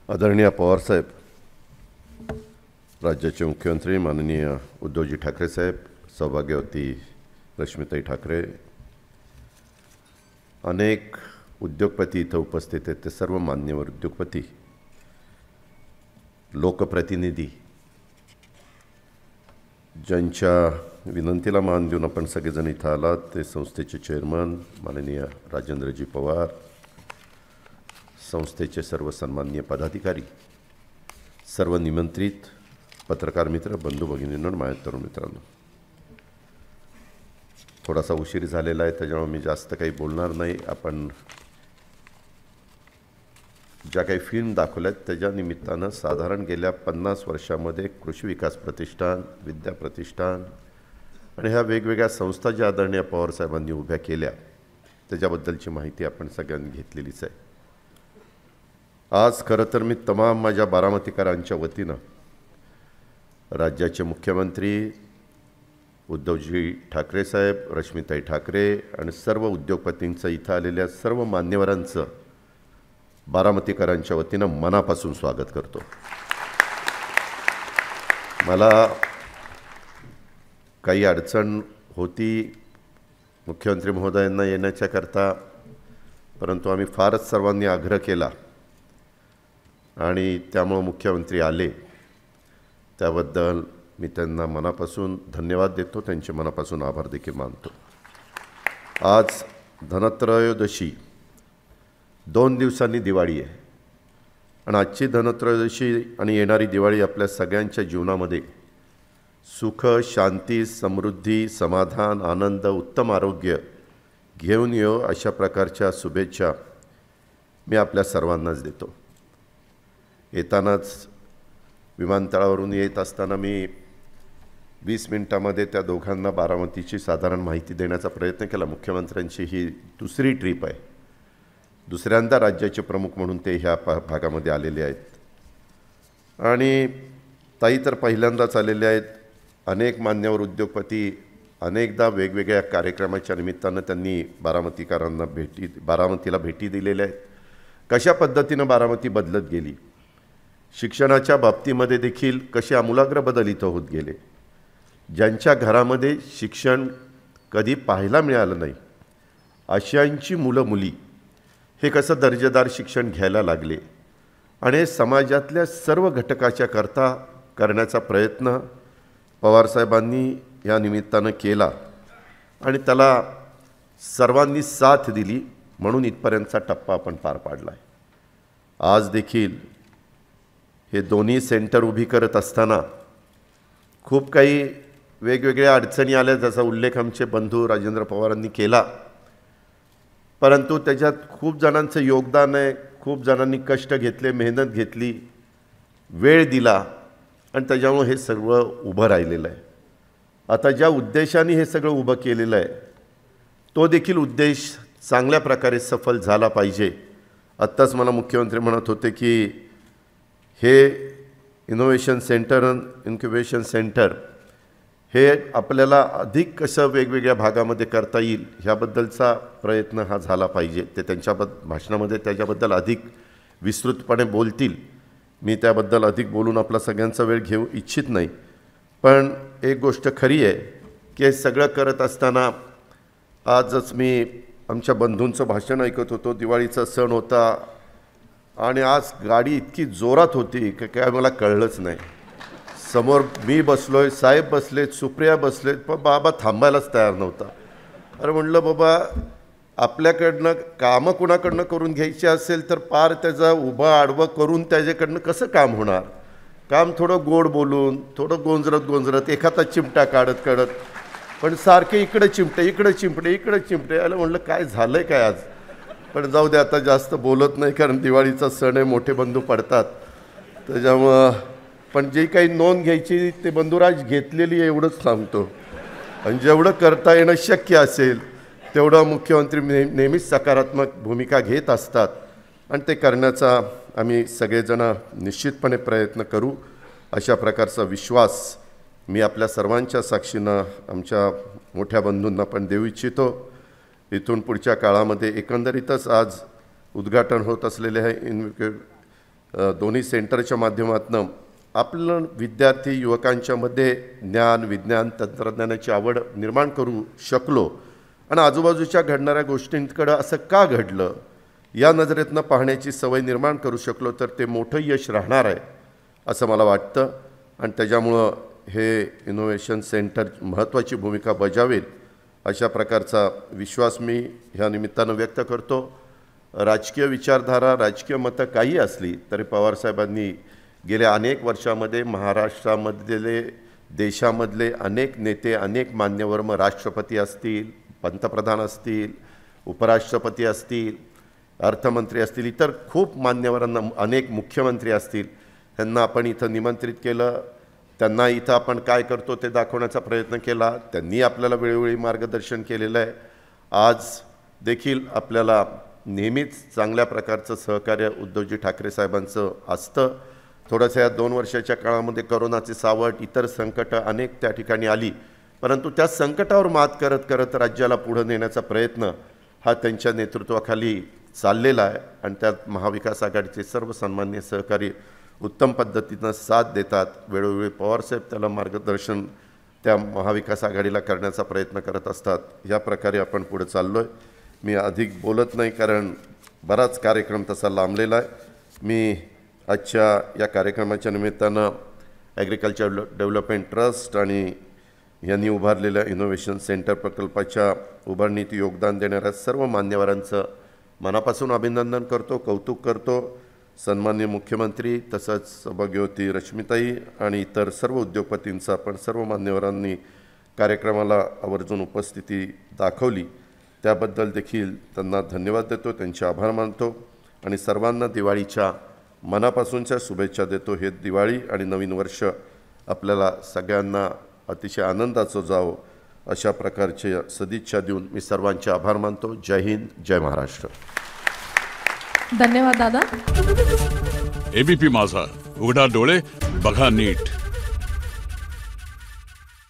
आदरणीय पवार साहेब, राज्याचे मुख्यमंत्री माननीय उद्धवजी ठाकरे साहेब, सौभाग्यवती रश्मिताई ठाकरे, अनेक उद्योगपती इथं उपस्थित आहेत, ते सर्व मान्यवर उद्योगपती, लोकप्रतिनिधी, ज्यांच्या विनंतीला मान देऊन आपण सगळेजण इथं आलात, ते संस्थेचे चेअरमन माननीय राजेंद्रजी पवार, संस्थेचे सर्व सन्माननीय पदाधिकारी, सर्व निमंत्रित पत्रकार मित्र, बंधू भगिनींनो, माझ्या तरुण मित्रांनो, थोडासा उशीर झालेला आहे, त्याच्यामुळे मी जास्त काही बोलणार नाही. आपण ज्या काही फिल्म दाखवल्यात त्याच्या निमित्तानं साधारण गेल्या 50 वर्षामध्ये कृषी विकास प्रतिष्ठान, विद्या प्रतिष्ठान आणि ह्या वेगवेगळ्या संस्था ज्या आदरणीय पवार साहेबांनी उभ्या केल्या त्याच्याबद्दलची माहिती आपण सगळ्यांनी घेतलेलीच आहे. आज खरं तर मी तमाम माझ्या बारामतीकरांच्या वतीनं राज्याचे मुख्यमंत्री उद्धवजी ठाकरे साहेब, रश्मिताई ठाकरे आणि सर्व उद्योगपतींचं, इथं आलेल्या सर्व मान्यवरांचं बारामतीकरांच्या वतीनं मनापासून स्वागत करतो. मला काही अडचण होती मुख्यमंत्री महोदयांना येण्याच्याकरता, परंतु आम्ही फारच सर्वांनी आग्रह केला आणि त्यामुळे मुख्यमंत्री आले. त्याबद्दल मी त्यांना मनापासून धन्यवाद देतो, त्यांचे मनापासून आभार देखील मानतो. आज धनत्रयोदशी, 2 दिवसांनी दिवाळी आहे आणि आजची धनत्रयोदशी आणि येणारी दिवाळी आपल्या सगळ्यांच्या जीवनामध्ये सुख, शांती, समृद्धी, समाधान, आनंद, उत्तम आरोग्य घेऊन येऊ अशा प्रकारच्या शुभेच्छा मी आपल्या सर्वांनाच देतो. येतानाच विमानतळावरून येत असताना मी 20 मिनिटामध्ये त्या दोघांना बारामतीची साधारण माहिती देण्याचा प्रयत्न केला. मुख्यमंत्र्यांची ही दुसरी ट्रिप आहे, दुसऱ्यांदा राज्याचे प्रमुख म्हणून ते ह्या भागामध्ये आलेले आहेत आणि ताई तर पहिल्यांदाच आलेले आहेत. अनेक मान्यवर उद्योगपती अनेकदा वेगवेगळ्या कार्यक्रमाच्या निमित्तानं त्यांनी बारामतीला भेटी दिलेल्या आहेत. कशा पद्धतीनं बारामती बदलत गेली, शिक्षणाच्या बाबतीमध्ये देखील कसे आमूलाग्र बदल इथं होत गेले. ज्यांच्या घरामध्ये शिक्षण कधी पाहायला मिळालं नाही अशांची मुलं मुली हे कसं दर्जेदार शिक्षण घ्यायला लागले आणि समाजातल्या सर्व घटकाच्या करता करण्याचा प्रयत्न पवारसाहेबांनी या निमित्तानं केला आणि त्याला सर्वांनी साथ दिली, म्हणून इथपर्यंतचा टप्पा आपण पार पाडला आहे. आज देखील हे दोन्ही सेंटर उभी करत असताना खूप काही वेगवेगळ्या अडचणी आल्या, ज्याचा उल्लेख आमचे बंधू राजेंद्र पवारांनी केला, परंतु त्याच्यात खूप जणांचं योगदान आहे. खूप जणांनी कष्ट घेतले, मेहनत घेतली, वेळ दिला आणि त्याच्यामुळे हे सगळं उभं राहिलेलं आहे. आता ज्या उद्देशाने हे सगळं उभं केलेलं आहे तो देखील उद्देश चांगल्या प्रकारे सफल झाला पाहिजे. आत्ताच मला मुख्यमंत्री म्हणत होते की हे इनोव्हेशन सेंटर, इन्क्युबेशन सेंटर हे आपल्याला अधिक कसं वेगवेगळ्या भागामध्ये करता येईल ह्याबद्दलचा प्रयत्न हा झाला पाहिजे. ते त्यांच्या भाषणामध्ये त्याच्याबद्दल अधिक विस्तृतपणे बोलतील. मी त्याबद्दल अधिक बोलून आपला सगळ्यांचा वेळ घेऊ इच्छित नाही, पण एक गोष्ट खरी आहे की हे सगळं करत असताना आजच मी आमच्या बंधूंचं भाषण ऐकत होतो. दिवाळीचा सण होता आणि आज गाडी इतकी जोरात होती की काय मला कळलंच नाही. समोर मी बसलोय, साहेब बसलेत, सुप्रिया बसलेत, पण बाबा थांबायलाच तयार नव्हता. अरे म्हणलं बाबा, आपल्याकडनं कामं कुणाकडनं करून घ्यायची असेल तर पार त्याचा उभं आडवं करून त्याच्याकडनं कसं काम होणार. काम थोडं गोड बोलून, थोडं गोंजरत एखादा चिमटा काढत पण सारखे इकडे चिमटे आलं. म्हणलं काय झालंय काय आज, पण जाऊ दे, आता जास्त बोलत नाही कारण दिवाळीचा सण आहे, मोठे बंधू पडतात त्याच्यामुळं. पण जे काही नोंद घ्यायची ते बंधुराज घेतलेली आहे एवढंच सांगतो. आणि जेवढं करता येणं शक्य असेल तेवढं मुख्यमंत्री नेहमीच सकारात्मक भूमिका घेत असतात आणि ते करण्याचा आम्ही सगळेजण निश्चितपणे प्रयत्न करू अशा प्रकारचा विश्वास मी आपल्या सर्वांच्या साक्षीनं आमच्या मोठ्या बंधूंना पण देऊ इच्छितो. इथून पुढच्या काळामध्ये एकंदरीतच आज उद्घाटन होत असलेले आहे दोन्ही सेंटरच्या माध्यमातून आपलं विद्यार्थी युवकांच्यामध्ये ज्ञान विज्ञान तंत्रज्ञानाची आवड निर्माण करू शकलो आणि आजूबाजूच्या घडणाऱ्या गोष्टींकडे असं का घडलं या नजरेतनं पाहण्याची सवय निर्माण करू शकलो तर ते मोठं यश राहणार आहे असं मला वाटतं आणि त्याच्यामुळं हे इनोव्हेशन सेंटर महत्त्वाची भूमिका बजावेल अशा प्रकारचा विश्वास मी ह्या निमित्तानं व्यक्त करतो. राजकीय विचारधारा राजकीय मतं काही असली तरी पवारसाहेबांनी गेल्या अनेक वर्षामध्ये महाराष्ट्रामधले देशामधले अनेक नेते अनेक मान्यवर मग राष्ट्रपती असतील पंतप्रधान असतील उपराष्ट्रपती असतील अर्थमंत्री असतील इतर खूप मान्यवरांना अनेक मुख्यमंत्री असतील ह्यांना आपण इथं निमंत्रित केलं. त्यांना इथं आपण काय करतो ते दाखवण्याचा प्रयत्न केला. त्यांनी आपल्याला वेळोवेळी मार्गदर्शन केलेलं आहे. आज देखील आपल्याला नेहमीच चांगल्या प्रकारचं सहकार्य उद्धवजी ठाकरे साहेबांचं असतं. थोडंसं या 2 वर्षाच्या काळामध्ये करोनाचे सावट इतर संकटं अनेक त्या ठिकाणी आली परंतु त्या संकटावर मात करत करत राज्याला पुढे नेण्याचा प्रयत्न हा त्यांच्या नेतृत्वाखाली चाललेला आहे आणि त्यात महाविकास आघाडीचे सर्व सन्माननीय सहकारी उत्तम पद्धतीनं साथ देतात. वेळोवेळी पवारसाहेब त्याला मार्गदर्शन त्या महाविकास आघाडीला करण्याचा प्रयत्न करत असतात. या प्रकारे आपण पुढे चाललो आहे. मी अधिक बोलत नाही कारण बराच कार्यक्रम तसा लांबलेला आहे. मी आजच्या या कार्यक्रमाच्या निमित्तानं ॲग्रिकल्चर डेव्हलपमेंट ट्रस्ट आणि यांनी उभारलेल्या इनोव्हेशन सेंटर प्रकल्पाच्या उभारणीत योगदान देणाऱ्या सर्व मान्यवरांचं मनापासून अभिनंदन करतो कौतुक करतो. सन्माननीय मुख्यमंत्री तसंच सौभाग्यवती रश्मिताई आणि इतर सर्व उद्योगपतींचा आपण सर्व मान्यवरांनी कार्यक्रमाला आवर्जून उपस्थिती दाखवली त्याबद्दल देखील त्यांना धन्यवाद देतो त्यांचे आभार मानतो आणि सर्वांना दिवाळीच्या मनापासूनच्या शुभेच्छा देतो. हे दिवाळी आणि नवीन वर्ष आपल्याला सगळ्यांना अतिशय आनंदाचं जावं अशा प्रकारचे सदिच्छा देऊन मी सर्वांचे आभार मानतो. जय हिंद जय महाराष्ट्र. धन्यवाद दादा. एबीपी माझा उघडा डोळे बघा नीट.